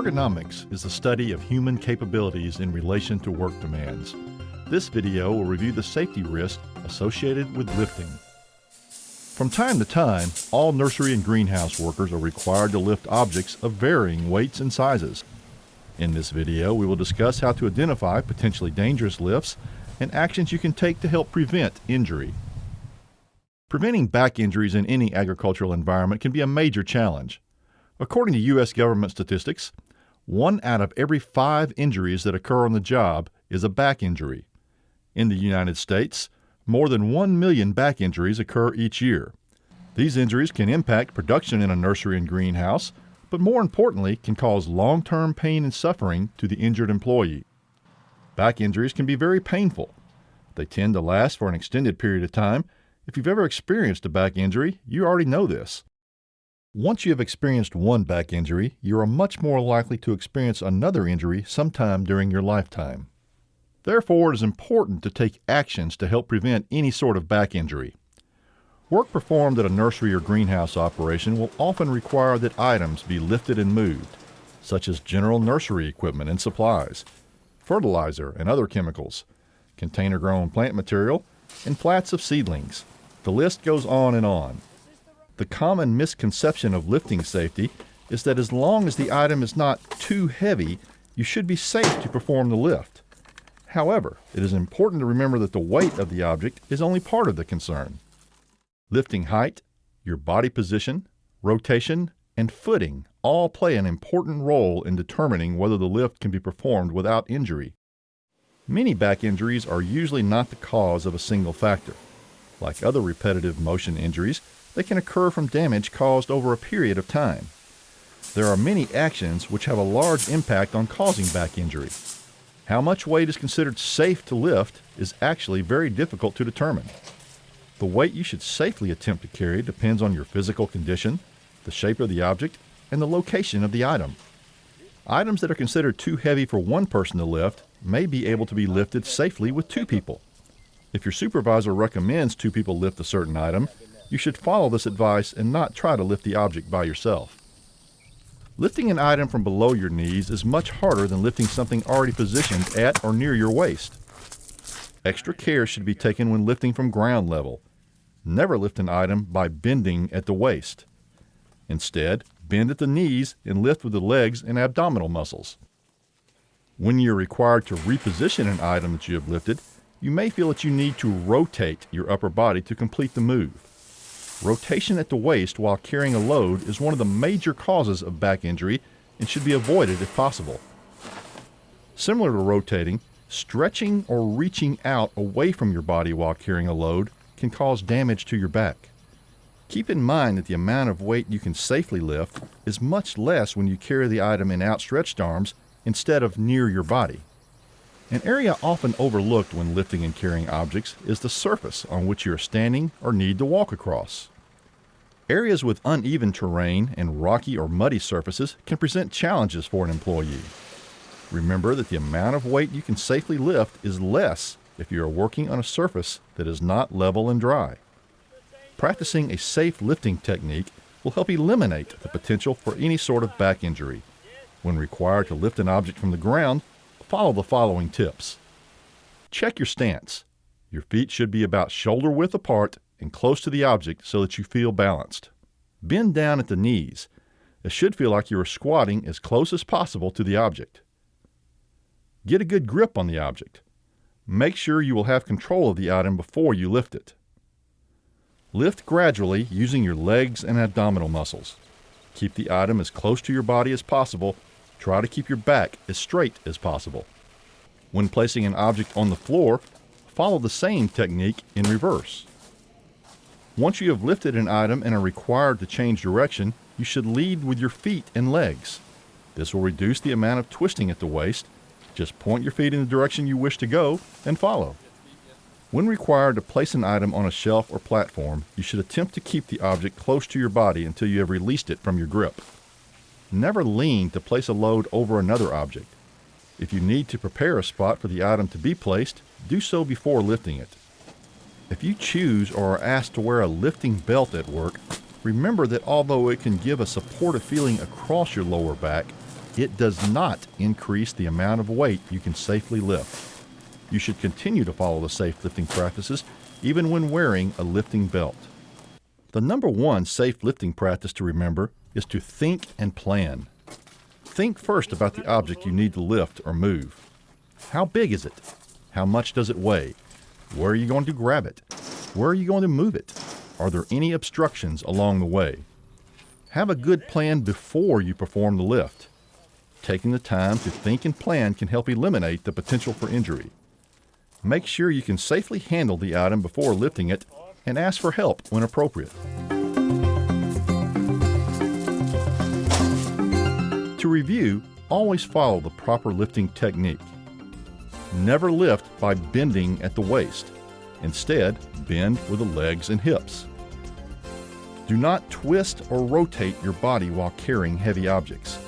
Ergonomics is the study of human capabilities in relation to work demands. This video will review the safety risks associated with lifting. From time to time, all nursery and greenhouse workers are required to lift objects of varying weights and sizes. In this video, we will discuss how to identify potentially dangerous lifts and actions you can take to help prevent injury. Preventing back injuries in any agricultural environment can be a major challenge. According to U.S. government statistics, 1 out of every 5 injuries that occur on the job is a back injury. In the United States, more than 1 million back injuries occur each year. These injuries can impact production in a nursery and greenhouse, but more importantly, can cause long-term pain and suffering to the injured employee. Back injuries can be very painful. They tend to last for an extended period of time. If you've ever experienced a back injury, you already know this. Once you have experienced one back injury, you are much more likely to experience another injury sometime during your lifetime. Therefore, it is important to take actions to help prevent any sort of back injury. Work performed at a nursery or greenhouse operation will often require that items be lifted and moved, such as general nursery equipment and supplies, fertilizer and other chemicals, container-grown plant material, and flats of seedlings. The list goes on and on. The common misconception of lifting safety is that as long as the item is not too heavy, you should be safe to perform the lift. However, it is important to remember that the weight of the object is only part of the concern. Lifting height, your body position, rotation, and footing all play an important role in determining whether the lift can be performed without injury. Many back injuries are usually not the cause of a single factor. Like other repetitive motion injuries, they can occur from damage caused over a period of time. There are many actions which have a large impact on causing back injury. How much weight is considered safe to lift is actually very difficult to determine. The weight you should safely attempt to carry depends on your physical condition, the shape of the object, and the location of the item. Items that are considered too heavy for one person to lift may be able to be lifted safely with 2 people. If your supervisor recommends 2 people lift a certain item, you should follow this advice and not try to lift the object by yourself. Lifting an item from below your knees is much harder than lifting something already positioned at or near your waist. Extra care should be taken when lifting from ground level. Never lift an item by bending at the waist. Instead, bend at the knees and lift with the legs and abdominal muscles. When you're required to reposition an item that you have lifted, you may feel that you need to rotate your upper body to complete the move. Rotation at the waist while carrying a load is one of the major causes of back injury and should be avoided if possible. Similar to rotating, stretching or reaching out away from your body while carrying a load can cause damage to your back. Keep in mind that the amount of weight you can safely lift is much less when you carry the item in outstretched arms instead of near your body. An area often overlooked when lifting and carrying objects is the surface on which you are standing or need to walk across. Areas with uneven terrain and rocky or muddy surfaces can present challenges for an employee. Remember that the amount of weight you can safely lift is less if you are working on a surface that is not level and dry. Practicing a safe lifting technique will help eliminate the potential for any sort of back injury. When required to lift an object from the ground, follow the following tips. Check your stance. Your feet should be about shoulder width apart and close to the object so that you feel balanced. Bend down at the knees. It should feel like you are squatting as close as possible to the object. Get a good grip on the object. Make sure you will have control of the item before you lift it. Lift gradually using your legs and abdominal muscles. Keep the item as close to your body as possible. Try to keep your back as straight as possible. When placing an object on the floor, follow the same technique in reverse. Once you have lifted an item and are required to change direction, you should lead with your feet and legs. This will reduce the amount of twisting at the waist. Just point your feet in the direction you wish to go and follow. When required to place an item on a shelf or platform, you should attempt to keep the object close to your body until you have released it from your grip. Never lean to place a load over another object. If you need to prepare a spot for the item to be placed, do so before lifting it. If you choose or are asked to wear a lifting belt at work, remember that although it can give a supportive feeling across your lower back, it does not increase the amount of weight you can safely lift. You should continue to follow the safe lifting practices even when wearing a lifting belt. The number one safe lifting practice to remember is to think and plan. Think first about the object you need to lift or move. How big is it? How much does it weigh? Where are you going to grab it? Where are you going to move it? Are there any obstructions along the way? Have a good plan before you perform the lift. Taking the time to think and plan can help eliminate the potential for injury. Make sure you can safely handle the item before lifting it and ask for help when appropriate. To review, always follow the proper lifting technique. Never lift by bending at the waist. Instead, bend with the legs and hips. Do not twist or rotate your body while carrying heavy objects.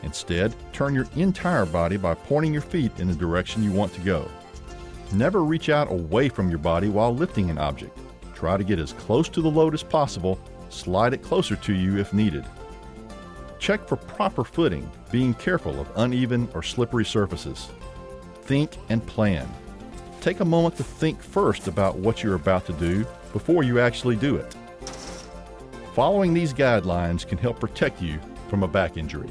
Instead, turn your entire body by pointing your feet in the direction you want to go. Never reach out away from your body while lifting an object. Try to get as close to the load as possible, slide it closer to you if needed. Check for proper footing, being careful of uneven or slippery surfaces. Think and plan. Take a moment to think first about what you're about to do before you actually do it. Following these guidelines can help protect you from a back injury.